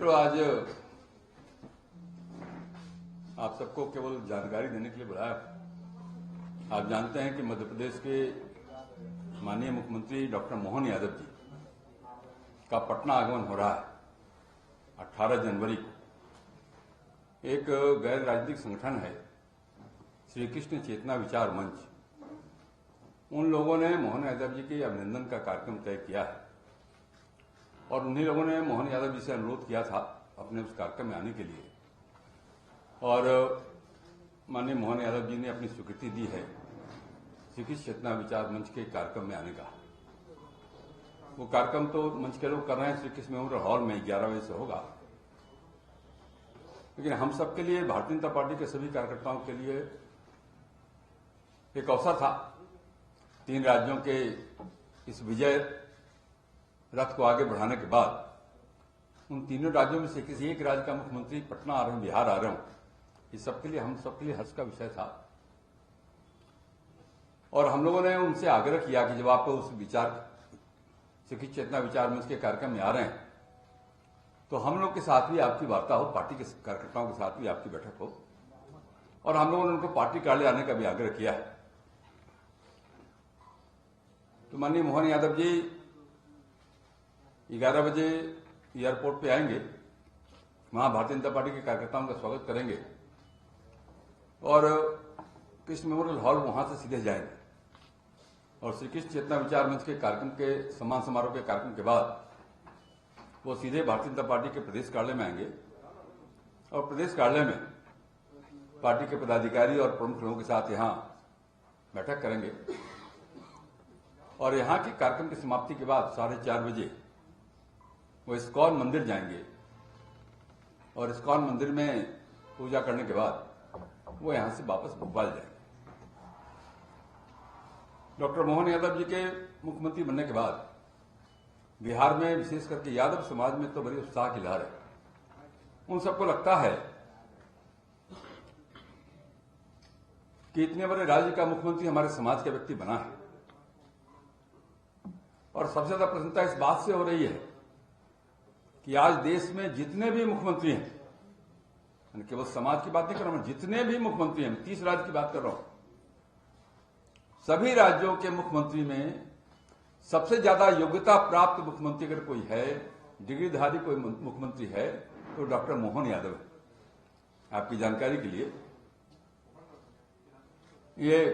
मित्रों, आज आप सबको केवल जानकारी देने के लिए बुलाया। आप जानते हैं कि मध्य प्रदेश के माननीय मुख्यमंत्री डॉक्टर मोहन यादव जी का पटना आगमन हो रहा है 18 जनवरी को। एक गैर राजनीतिक संगठन है श्री कृष्ण चेतना विचार मंच, उन लोगों ने मोहन यादव जी के अभिनंदन का कार्यक्रम तय किया है और उन्हीं लोगों ने मोहन यादव जी से अनुरोध किया था अपने उस कार्यक्रम में आने के लिए, और माननीय मोहन यादव जी ने अपनी स्वीकृति दी है श्री कृष्ण चेतना विचार मंच के कार्यक्रम में आने का। वो कार्यक्रम तो मंच के लोग कर रहे हैं श्री कृष्ण मेमोरियल हॉल में 11 बजे से होगा, लेकिन हम सबके लिए, भारतीय जनता पार्टी के सभी कार्यकर्ताओं के लिए एक अवसर था 3 राज्यों के इस विजय रथ को आगे बढ़ाने के बाद उन तीनों राज्यों में से किसी एक राज्य का मुख्यमंत्री पटना आ रहे हैं, बिहार आ रहे हूं, इस सबके लिए, हम सबके लिए हर्ष का विषय था। और हम लोगों ने उनसे आग्रह किया कि जब आप उस विचार श्री कृष्ण चेतना विचार मंच के कार्यक्रम में आ रहे हैं तो हम लोग के साथ भी आपकी वार्ता हो, पार्टी के कार्यकर्ताओं के साथ भी आपकी बैठक हो, और हम लोगों ने उनको पार्टी कार्यालय आने का भी आग्रह किया है। तो माननीय मोहन यादव जी 11 बजे एयरपोर्ट पे आएंगे, वहां भारतीय जनता पार्टी के कार्यकर्ताओं का स्वागत करेंगे और कृष्ण मेमोरियल हॉल वहां से सीधे जाएंगे और श्री कृष्ण चेतना विचार मंच के कार्यक्रम के सम्मान समारोह के कार्यक्रम के बाद वो सीधे भारतीय जनता पार्टी के प्रदेश कार्यालय में आएंगे और प्रदेश कार्यालय में पार्टी के पदाधिकारी और प्रमुख लोगों के साथ यहां बैठक करेंगे और यहां के कार्यक्रम की समाप्ति के बाद 4:30 बजे वो इस्कॉन मंदिर जाएंगे और इस्कॉन मंदिर में पूजा करने के बाद वो यहां से वापस भोपाल जाएंगे। डॉक्टर मोहन यादव जी के मुख्यमंत्री बनने के बाद बिहार में, विशेष करके यादव समाज में तो बड़ी उत्साह की लहर है। उन सबको लगता है कि इतने बड़े राज्य का मुख्यमंत्री हमारे समाज का व्यक्ति बना है, और सबसे ज्यादा प्रसन्नता इस बात से हो रही है कि आज देश में जितने भी मुख्यमंत्री हैं, केवल समाज की बात नहीं कर रहा हूं, जितने भी मुख्यमंत्री हैं, 30 राज्य की बात कर रहा हूं, सभी राज्यों के मुख्यमंत्री में सबसे ज्यादा योग्यता प्राप्त मुख्यमंत्री अगर कोई है, डिग्रीधारी कोई मुख्यमंत्री है, तो डॉक्टर मोहन यादव है। आपकी जानकारी के लिए ये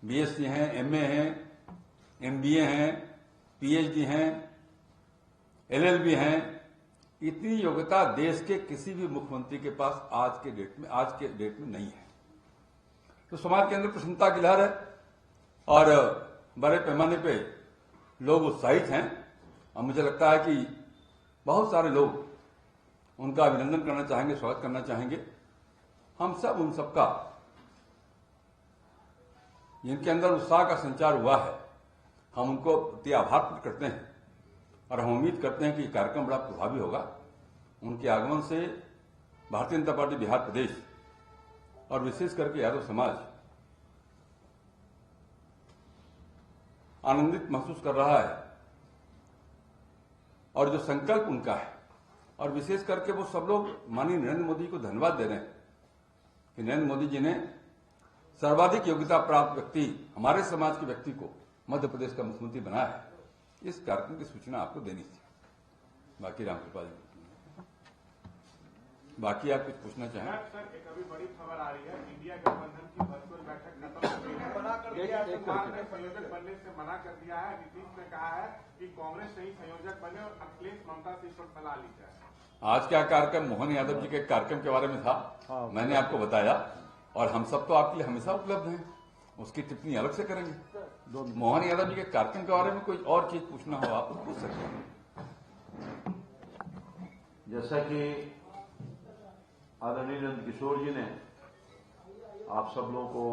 बीएससी हैं, एमए हैं, एमबीए हैं, पीएचडी हैं, एलएलबी हैं। इतनी योग्यता देश के किसी भी मुख्यमंत्री के पास आज के डेट में नहीं है। तो समाज के अंदर प्रसन्नता की लहर है और बड़े पैमाने पे लोग उत्साहित हैं और मुझे लगता है कि बहुत सारे लोग उनका अभिनंदन करना चाहेंगे, स्वागत करना चाहेंगे। हम सब उन सबका, जिनके अंदर उत्साह का संचार हुआ है, हम उनको प्रति आभार प्रकट करते हैं और हम उम्मीद करते हैं कि कार्यक्रम बड़ा प्रभावी होगा। उनके आगमन से भारतीय जनता पार्टी बिहार प्रदेश और विशेष करके यादव समाज आनंदित महसूस कर रहा है और जो संकल्प उनका है, और विशेष करके वो सब लोग माननीय नरेंद्र मोदी को धन्यवाद दे रहे हैं कि नरेंद्र मोदी जी ने सर्वाधिक योग्यता प्राप्त व्यक्ति, हमारे समाज के व्यक्ति को मध्य प्रदेश का मुख्यमंत्री बनाया है। इस कार्यक्रम की सूचना आपको देनी थी। बाकी रामकृपाल जी, बाकी आप कुछ पूछना चाहें? सर, एक अभी बड़ी खबर आ रही है, इंडिया गठबंधन की वर्चुअल बैठक खत्म हो गई है। मना कर दिया है, कुमार ने संयोजक बनने से मना कर दिया है। नीतीश ने कहा है कि कांग्रेस नहीं संयोजक बने और अखिलेश ममता से इस पर सलाह ली जाए। आज क्या कार्यक्रम मोहन यादव जी के कार्यक्रम के बारे में था, मैंने आपको बताया, और हम सब तो आपके लिए हमेशा उपलब्ध हैं। उसकी टिप्पणी अलग से करेंगे। मोहन यादव जी के कार्यक्रम के बारे में कोई और चीज पूछना हो आप पूछ सकते हैं। जैसा कि आदरणीय नंद किशोर जी ने आप सब लोगों को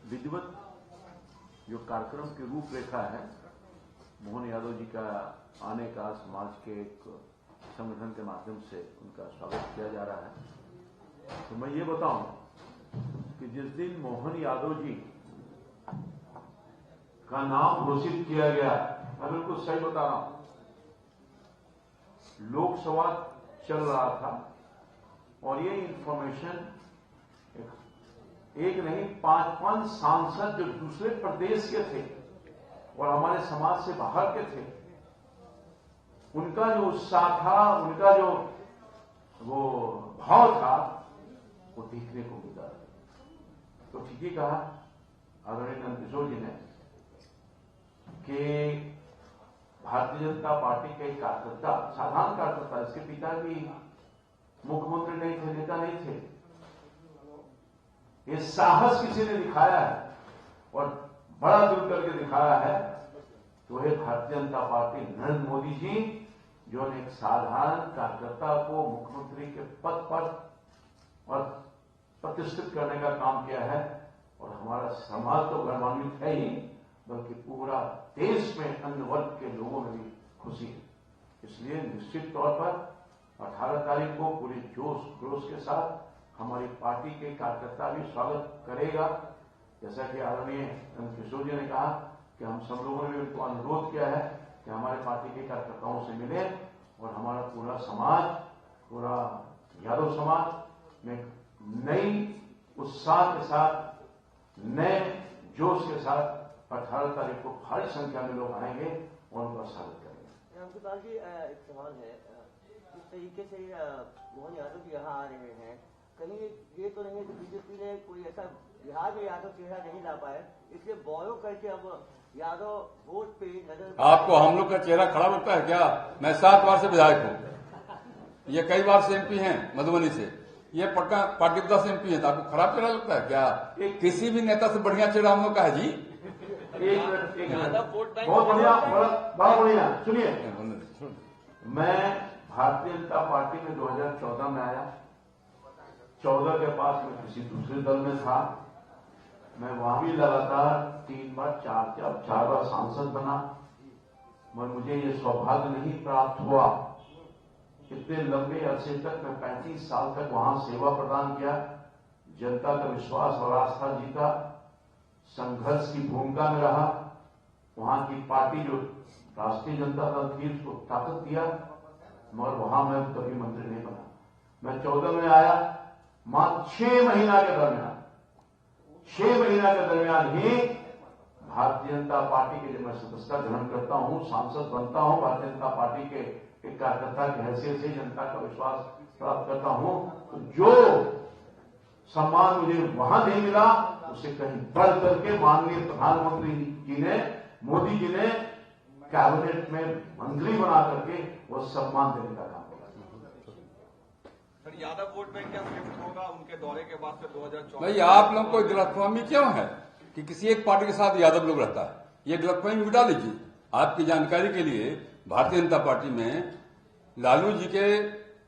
विधिवत जो कार्यक्रम की रूपरेखा है मोहन यादव जी का आने का, समाज के एक संगठन के माध्यम से उनका स्वागत किया जा रहा है। तो मैं ये बताऊं कि जिस दिन मोहन यादव जी का नाम घोषित किया गया, मैं बिल्कुल सही बता रहा हूं, लोकसभा चल रहा था और ये इंफॉर्मेशन एक नहीं 5-5 सांसद जो दूसरे प्रदेश के थे और हमारे समाज से बाहर के थे, उनका जो उत्साह था, उनका जो वो भाव था, वो देखने को मिला। तो ठीक ही कहा आदरणीय नंदकिशोर जी ने कि भारतीय जनता पार्टी के कार्यकर्ता, साधारण कार्यकर्ता, इसके पिता भी मुख्यमंत्री नहीं थे, नेता नहीं थे, ये साहस किसी ने दिखाया है और बड़ा दिल करके दिखाया है, तो है भारतीय जनता पार्टी, नरेंद्र मोदी जी, जो ने एक साधारण कार्यकर्ता को मुख्यमंत्री के पद पर और प्रतिष्ठित करने का काम किया है। और हमारा समाज तो गौरवान्वित है ही, बल्कि पूरा देश में अन्य वर्ग के लोगों में भी खुशी है। इसलिए निश्चित तौर पर 18 तारीख को पूरे जोश खरोश के साथ हमारी पार्टी के कार्यकर्ता भी स्वागत करेगा। जैसा कि आदरणीय नंदकिशोर जी ने कहा कि हम सब लोगों ने उनको अनुरोध किया है कि हमारे पार्टी के कार्यकर्ताओं से मिले और हमारा पूरा समाज, पूरा यादव समाज में नई उत्साह के साथ, नए जोश के साथ 18 तारीख को भारी संख्या में लोग आएंगे और उनका स्वागत करेंगे। रामकृपाल जी, एक सवाल है, जिस तरीके से मोहन यादव जी यहाँ आ रहे हैं, कहीं ये तो नहीं है कि बीजेपी ने कोई ऐसा बिहार में यादव चेहरा नहीं ला पाए, इसलिए बोरो करके अब यादव वोट पे नजर। आपको हम लोग का चेहरा खड़ा लगता है क्या? मैं 7 बार से विधायक हूं, ये कई बार से एमपी हैं मधुबनी से, ये पटना पाटलिपुत्र से एमपी है, तो आपको खराब चेहरा लगता है क्या? किसी भी नेता से बढ़िया चेहरा हम लोग का है जी। एक बहुत बढ़िया, बड़ा बढ़िया। सुनिए, मैं भारतीय जनता पार्टी में 2014 में आया, 14 के पास मैं किसी दूसरे दल में था, मैं वहां भी लगातार 3 बार 4 बार सांसद बना, मगर मुझे ये सौभाग्य नहीं प्राप्त हुआ। इतने लंबे अरसे तक मैं 35 साल तक वहां सेवा प्रदान किया, जनता का विश्वास और आस्था जीता, संघर्ष की भूमिका में रहा, वहां की पार्टी जो राष्ट्रीय जनता दल थी उसको ताकत दिया, मगर वहां मैं कभी मंत्री नहीं बना। मैं 14 में आया, मात्र 6 महीना के दरमियान, 6 महीना के दरमियान ही भारतीय जनता पार्टी के जब मैं सदस्यता ग्रहण करता हूं, सांसद बनता हूं, भारतीय जनता पार्टी के एक कार्यकर्ता की हैसियत से जनता का विश्वास प्राप्त करता हूं, तो जो सम्मान मुझे वहां नहीं मिला, उसे कहीं बढ़ करके माननीय प्रधानमंत्री जी ने, मोदी जी ने कैबिनेट में मंत्री बना करके वो सम्मान देने का काम किया। सर, यादव वोट बैंक क्या शिफ्ट होगा उनके दौरे के बाद से 2014? भाई, आप लोग को गलतफहमी क्यों है कि किसी एक पार्टी के साथ यादव लोग रहता है? ये गलतफहमी मिटा लीजिए। आपकी जानकारी के लिए, भारतीय जनता पार्टी में लालू जी के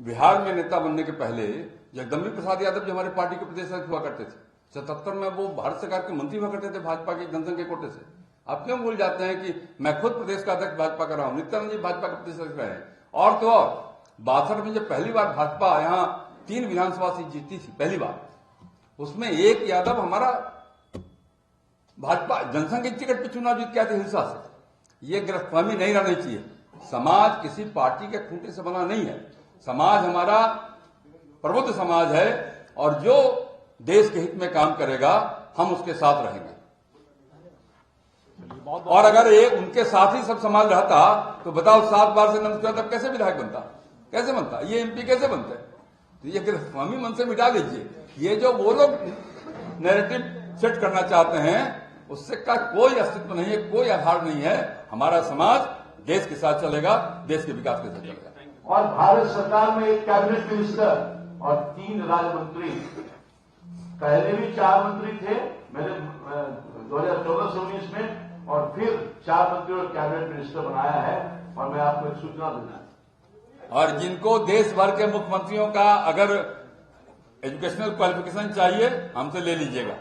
बिहार में नेता बनने के पहले जगदम्बिका प्रसाद यादव जो हमारे पार्टी के प्रदेश अध्यक्ष हुआ करते थे, 77 में वो भारत सरकार के मंत्री हुआ करते थे भाजपा के जनसंघ के कोटे से। आप क्यों भूल जाते हैं कि मैं खुद प्रदेश का अध्यक्ष भाजपा का रहा हूं, नित्यानंद जी भाजपा के प्रदेश अध्यक्ष रहे हैं। और तो और 62 में जब पहली बार भाजपा यहाँ 3 विधानसभा सीट जीती थी पहली बार, उसमें एक यादव हमारा भाजपा जनसंघ की टिकट पर चुनाव जीत के आते हिंसा से। ये गलतफहमी नहीं रहनी चाहिए। समाज किसी पार्टी के खूंटे से बना नहीं है। समाज हमारा प्रबुद्ध समाज है और जो देश के हित में काम करेगा हम उसके साथ रहेंगे। और अगर ये उनके साथ ही सब समाज रहता तो बताओ 7 बार से नंद तब कैसे विधायक बनता, कैसे बनता, ये एमपी कैसे बनते? तो ये गलतफहमी मन से मिटा लीजिए। ये जो वो लोग नैरेटिव सेट करना चाहते हैं उससे का कोई अस्तित्व नहीं है, कोई आधार नहीं है। हमारा समाज देश के साथ चलेगा, देश के विकास के साथ चलेगा। और भारत सरकार में एक कैबिनेट मिनिस्टर और 3 राज्य मंत्री, पहले भी 4 मंत्री थे मैंने 2014 से 19 में, और फिर 4 मंत्री और कैबिनेट मिनिस्टर बनाया है। और मैं आपको एक सूचना दूंगा, और जिनको देश भर के मुख्यमंत्रियों का अगर एजुकेशनल क्वालिफिकेशन चाहिए हमसे ले लीजिएगा।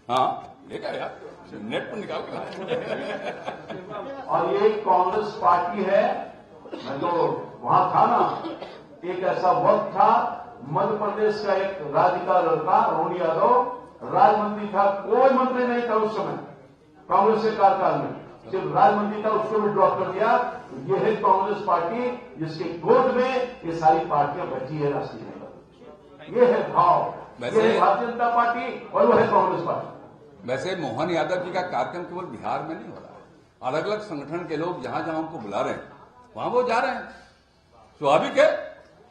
हाँ, लेगा यार, नेट पर निकाल कर। और ये कांग्रेस पार्टी है, मैं तो वहां था ना, एक ऐसा वक्त था मध्य प्रदेश का एक राज्य का लड़का रोनी यादव राज्य मंत्री था, कोई मंत्री नहीं था उस समय कांग्रेस के कार्यकाल में, सिर्फ राज्य मंत्री था, उसको भी ड्रॉप कर दिया। ये है कांग्रेस पार्टी जिसके गोद में ये सारी पार्टियां बैठी है राष्ट्रीय जनता। ये है भाव, ये है भारतीय जनता पार्टी और वो है कांग्रेस पार्टी। वैसे मोहन यादव जी का कार्यक्रम केवल बिहार में नहीं हो रहा है, अलग अलग संगठन के लोग जहां जहां उनको बुला रहे हैं वहां वो जा रहे हैं। स्वाभाविक है,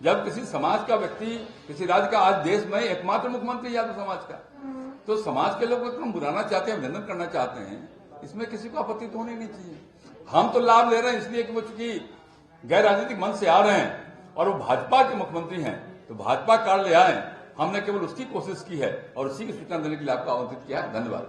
जब किसी समाज का व्यक्ति, किसी राज्य का, आज देश में एकमात्र मुख्यमंत्री यादव समाज का, तो समाज के लोग अगर हम बुलाना चाहते हैं, अभिनंदन करना चाहते हैं, इसमें किसी को आपत्ति तो होनी नहीं चाहिए। हम तो लाभ ले रहे हैं इसलिए कि वो चूंकि गैर राजनीतिक मंच से आ रहे हैं और वो भाजपा के मुख्यमंत्री हैं, तो भाजपा कार्ड ले आए। हमने केवल उसकी कोशिश की है और उसी की सूचना देने के लिए आपको आमंत्रित किया है। धन्यवाद।